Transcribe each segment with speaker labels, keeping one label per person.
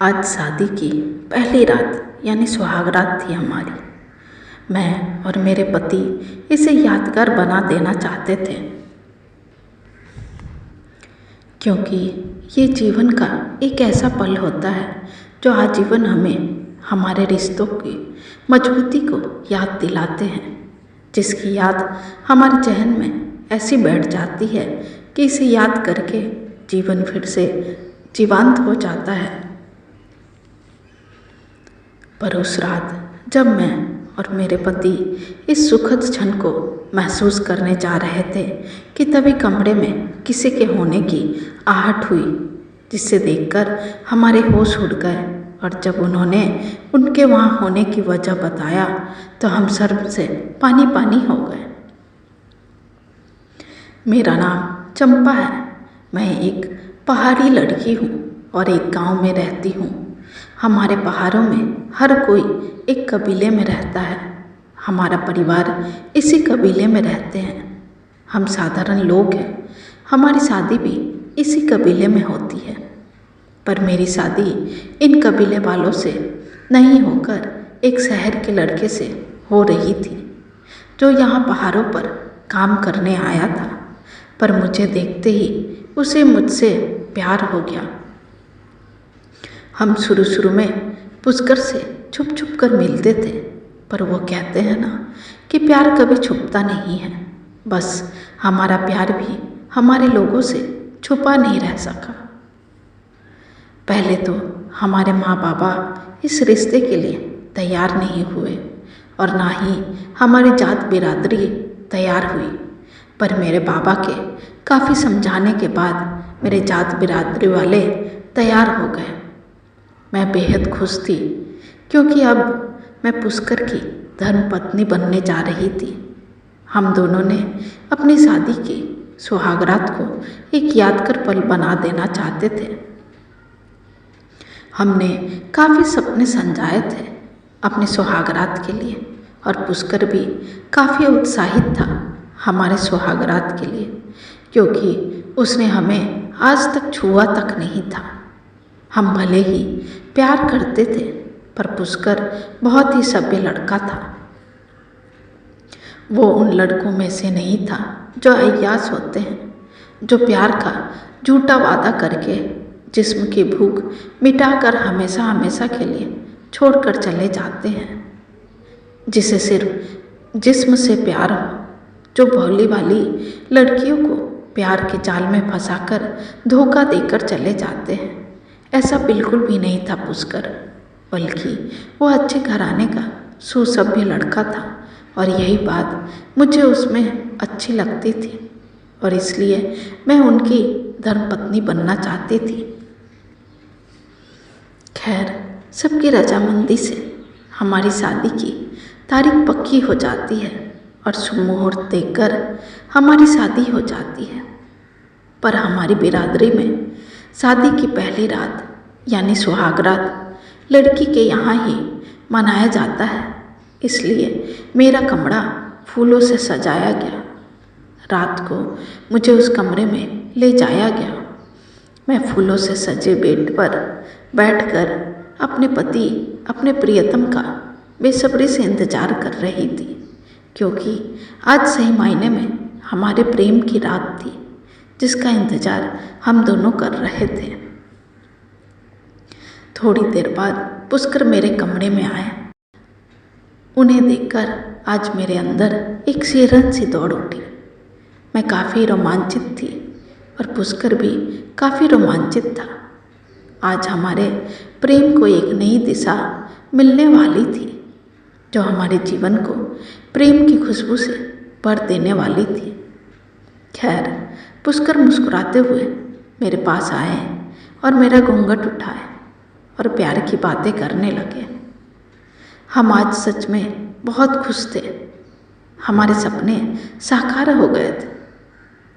Speaker 1: आज शादी की पहली रात यानी सुहाग रात थी हमारी। मैं और मेरे पति इसे यादगार बना देना चाहते थे, क्योंकि ये जीवन का एक ऐसा पल होता है जो आजीवन हमें हमारे रिश्तों की मजबूती को याद दिलाते हैं, जिसकी याद हमारे जहन में ऐसी बैठ जाती है कि इसे याद करके जीवन फिर से जीवंत हो जाता है। पर उस रात जब मैं और मेरे पति इस सुखद क्षण को महसूस करने जा रहे थे कि तभी कमरे में किसी के होने की आहट हुई, जिसे देखकर हमारे होश उड़ गए। और जब उन्होंने उनके वहाँ होने की वजह बताया तो हम सर्व से पानी पानी हो गए। मेरा नाम चंपा है। मैं एक पहाड़ी लड़की हूँ और एक गांव में रहती हूँ। हमारे पहाड़ों में हर कोई एक कबीले में रहता है। हमारा परिवार इसी कबीले में रहते हैं। हम साधारण लोग हैं। हमारी शादी भी इसी कबीले में होती है, पर मेरी शादी इन कबीले वालों से नहीं होकर एक शहर के लड़के से हो रही थी, जो यहाँ पहाड़ों पर काम करने आया था। पर मुझे देखते ही उसे मुझसे प्यार हो गया। हम शुरू में पुष्कर से छुप छुप कर मिलते थे, पर वो कहते हैं ना कि प्यार कभी छुपता नहीं है। बस हमारा प्यार भी हमारे लोगों से छुपा नहीं रह सका। पहले तो हमारे माँ बाबा इस रिश्ते के लिए तैयार नहीं हुए और ना ही हमारी जात बिरादरी तैयार हुई। पर मेरे बाबा के काफ़ी समझाने के बाद मेरे जात बिरादरी वाले तैयार हो गए। मैं बेहद खुश थी, क्योंकि अब मैं पुष्कर की धर्मपत्नी बनने जा रही थी। हम दोनों ने अपनी शादी की सुहागरात को एक यादगार पल बना देना चाहते थे। हमने काफ़ी सपने संजाए थे अपने सुहागरात के लिए, और पुष्कर भी काफ़ी उत्साहित था हमारे सुहागरात के लिए, क्योंकि उसने हमें आज तक छुआ तक नहीं था। हम भले ही प्यार करते थे, पर पुष्कर बहुत ही सभ्य लड़का था। वो उन लड़कों में से नहीं था जो अय्यास होते हैं, जो प्यार का झूठा वादा करके जिस्म की भूख मिटाकर हमेशा हमेशा के लिए छोड़कर चले जाते हैं, जिसे सिर्फ जिस्म से प्यार हो, जो भोली भाली लड़कियों को प्यार के जाल में फंसाकर धोखा देकर चले जाते हैं। ऐसा बिल्कुल भी नहीं था पुष्कर, बल्कि वो अच्छे घराने का सुसभ्य लड़का था, और यही बात मुझे उसमें अच्छी लगती थी, और इसलिए मैं उनकी धर्मपत्नी बनना चाहती थी। खैर, सबकी रजामंदी से हमारी शादी की तारीख पक्की हो जाती है और शुभ मुहूर्त देखकर हमारी शादी हो जाती है। पर हमारी बिरादरी में शादी की पहली रात यानी सुहागरात लड़की के यहाँ ही मनाया जाता है, इसलिए मेरा कमरा फूलों से सजाया गया। रात को मुझे उस कमरे में ले जाया गया। मैं फूलों से सजे बेड पर बैठकर अपने पति, अपने प्रियतम का बेसब्री से इंतजार कर रही थी, क्योंकि आज सही मायने में हमारे प्रेम की रात थी, जिसका इंतजार हम दोनों कर रहे थे। थोड़ी देर बाद पुष्कर मेरे कमरे में आए। उन्हें देखकर आज मेरे अंदर एक सिरन सी दौड़ उठी। मैं काफ़ी रोमांचित थी और पुष्कर भी काफ़ी रोमांचित था। आज हमारे प्रेम को एक नई दिशा मिलने वाली थी, जो हमारे जीवन को प्रेम की खुशबू से भर देने वाली थी। खैर, पुष्कर मुस्कुराते हुए मेरे पास आए और मेरा घूंघट उठाए और प्यार की बातें करने लगे। हम आज सच में बहुत खुश थे। हमारे सपने साकार हो गए थे।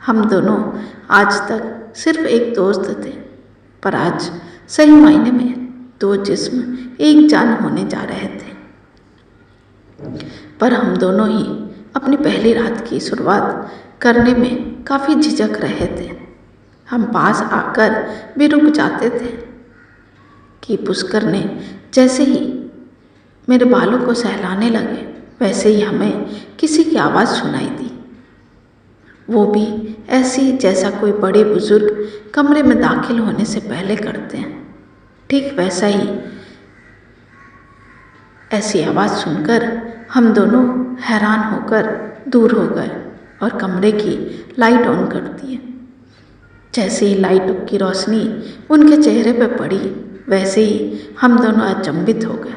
Speaker 1: हम दोनों आज तक सिर्फ एक दोस्त थे, पर आज सही मायने में दो जिस्म एक जान होने जा रहे थे। पर हम दोनों ही अपनी पहली रात की शुरुआत करने में काफ़ी झिझक रहे थे। हम पास आकर भी रुक जाते थे, कि पुष्कर ने जैसे ही मेरे बालों को सहलाने लगे वैसे ही हमें किसी की आवाज़ सुनाई दी, वो भी ऐसी जैसा कोई बड़े बुजुर्ग कमरे में दाखिल होने से पहले करते हैं। ठीक वैसा ही ऐसी आवाज़ सुनकर हम दोनों हैरान होकर दूर हो गए और कमरे की लाइट ऑन कर दिए। जैसे ही लाइट की रोशनी उनके चेहरे पर पड़ी वैसे ही हम दोनों अचंभित हो गए।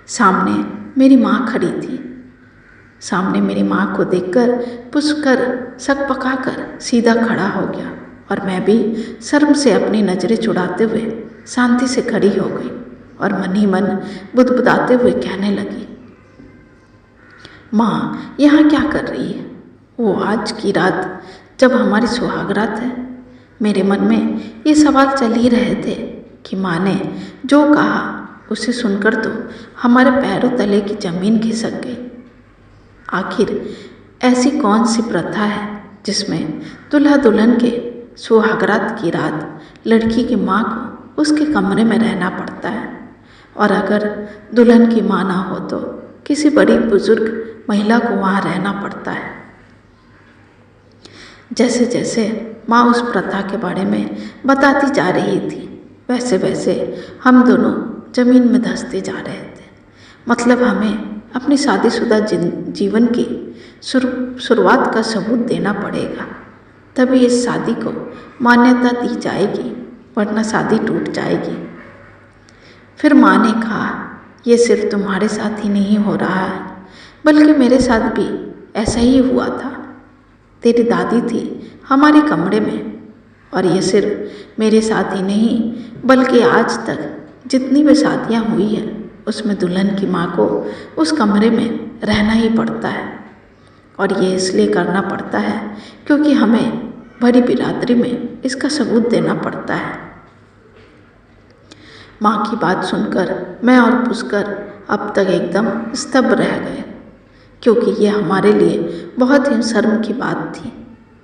Speaker 1: सामने मेरी माँ खड़ी थी। सामने मेरी माँ को देखकर पुष्कर सकपकाकर सीधा खड़ा हो गया और मैं भी शर्म से अपनी नज़रें छुड़ाते हुए शांति से खड़ी हो गई और मन ही मन बुदबुदाते हुए कहने लगी, माँ यहाँ क्या कर रही है? वो आज की रात जब हमारी सुहागरात है। मेरे मन में ये सवाल चल ही रहे थे कि माँ ने जो कहा उसे सुनकर तो हमारे पैरों तले की ज़मीन खिसक गई। आखिर ऐसी कौन सी प्रथा है जिसमें दूल्हा दुल्हन के सुहागरात की रात लड़की की माँ को उसके कमरे में रहना पड़ता है, और अगर दुल्हन की माँ ना हो तो किसी बड़ी बुजुर्ग महिला को वहाँ रहना पड़ता है। जैसे जैसे माँ उस प्रथा के बारे में बताती जा रही थी वैसे वैसे हम दोनों ज़मीन में धंसते जा रहे थे। मतलब हमें अपनी शादीशुदा जीवन की शुरुआत का सबूत देना पड़ेगा, तभी इस शादी को मान्यता दी जाएगी, वरना शादी टूट जाएगी। फिर माँ ने कहा, ये सिर्फ तुम्हारे साथ ही नहीं हो रहा है बल्कि मेरे साथ भी ऐसा ही हुआ था। तेरी दादी थी हमारे कमरे में, और ये सिर्फ मेरे साथ ही नहीं बल्कि आज तक जितनी भी शादियाँ हुई हैं उसमें दुल्हन की माँ को उस कमरे में रहना ही पड़ता है, और ये इसलिए करना पड़ता है क्योंकि हमें बड़ी बिरादरी में इसका सबूत देना पड़ता है। माँ की बात सुनकर मैं और पुष्कर अब तक एकदम स्तब्ध रह गए, क्योंकि ये हमारे लिए बहुत ही शर्म की बात थी।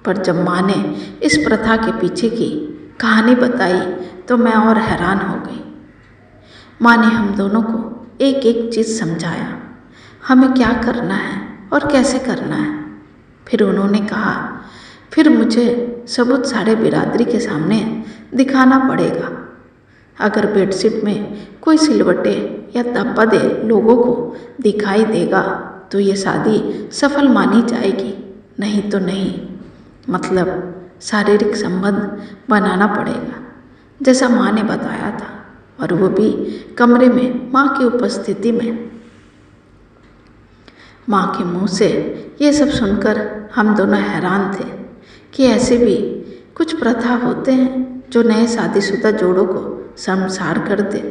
Speaker 1: पर जब माँ ने इस प्रथा के पीछे की कहानी बताई तो मैं और हैरान हो गई। माँ ने हम दोनों को एक एक चीज़ समझाया, हमें क्या करना है और कैसे करना है। फिर उन्होंने कहा, फिर मुझे सबूत सारे बिरादरी के सामने दिखाना पड़ेगा। अगर बेडशीट में कोई सिलवटे या धब्बा दे लोगों को दिखाई देगा तो ये शादी सफल मानी जाएगी, नहीं तो नहीं। मतलब शारीरिक संबंध बनाना पड़ेगा जैसा माँ ने बताया था, और वो भी कमरे में माँ की उपस्थिति में। माँ के मुंह से ये सब सुनकर हम दोनों हैरान थे कि ऐसे भी कुछ प्रथा होते हैं जो नए शादीशुदा जोड़ों को शर्मसार कर दे।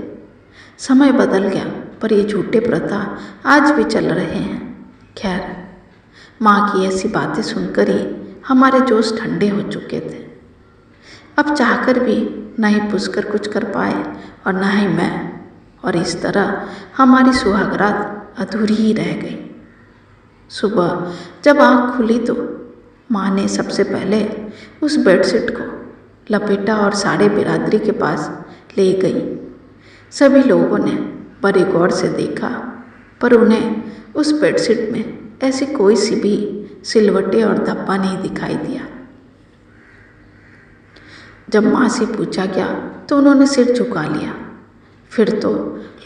Speaker 1: समय बदल गया पर ये झूठे प्रथा आज भी चल रहे हैं। खैर, माँ की ऐसी बातें सुनकर ही हमारे जोश ठंडे हो चुके थे। अब चाहकर भी न ही पुष्कर कुछ कर पाए और न ही मैं, और इस तरह हमारी सुहागरात अधूरी ही रह गई। सुबह जब आँख खुली तो माँ ने सबसे पहले उस बेडशीट को लपेटा और सारे बिरादरी के पास ले गई। सभी लोगों ने बड़े गौर से देखा, पर उन्हें उस बेडशीट में ऐसी कोई सी भी सिलवटे और धब्बा नहीं दिखाई दिया। जब माँ से पूछा गया तो उन्होंने सिर झुका लिया। फिर तो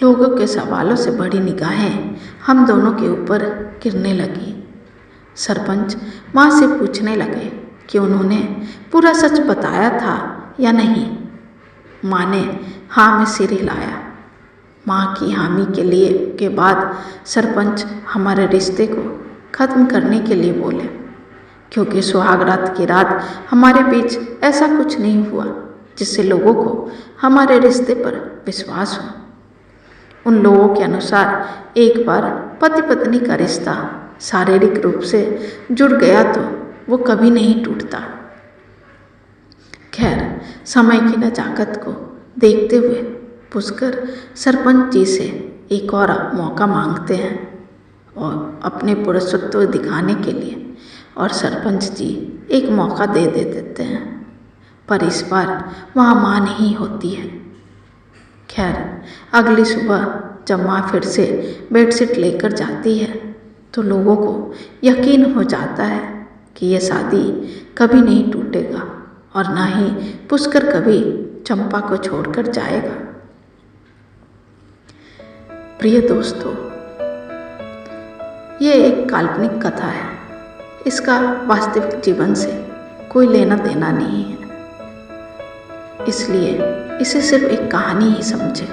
Speaker 1: लोगों के सवालों से बड़ी निगाहें हम दोनों के ऊपर गिरने लगी। सरपंच माँ से पूछने लगे कि उन्होंने पूरा सच बताया था या नहीं। माँ ने हाँ में सिर हिलाया। माँ की हामी के बाद सरपंच हमारे रिश्ते को ख़त्म करने के लिए बोले, क्योंकि सुहागरात की रात हमारे बीच ऐसा कुछ नहीं हुआ जिससे लोगों को हमारे रिश्ते पर विश्वास हो। उन लोगों के अनुसार एक बार पति पत्नी का रिश्ता शारीरिक रूप से जुड़ गया तो वो कभी नहीं टूटता। खैर, समय की नजाकत को देखते हुए पुष्कर सरपंच जी से एक और मौका मांगते हैं और अपने पुरुषत्व दिखाने के लिए, और सरपंच जी एक मौका दे देते हैं, पर इस बार वहाँ माँ नहीं होती है। खैर, अगली सुबह जब माँ फिर से बेडशीट लेकर जाती है तो लोगों को यकीन हो जाता है कि यह शादी कभी नहीं टूटेगा और ना ही पुष्कर कभी चंपा को छोड़कर जाएगा। प्रिय दोस्तों, ये एक काल्पनिक कथा है। इसका वास्तविक जीवन से कोई लेना देना नहीं है, इसलिए इसे सिर्फ एक कहानी ही समझें।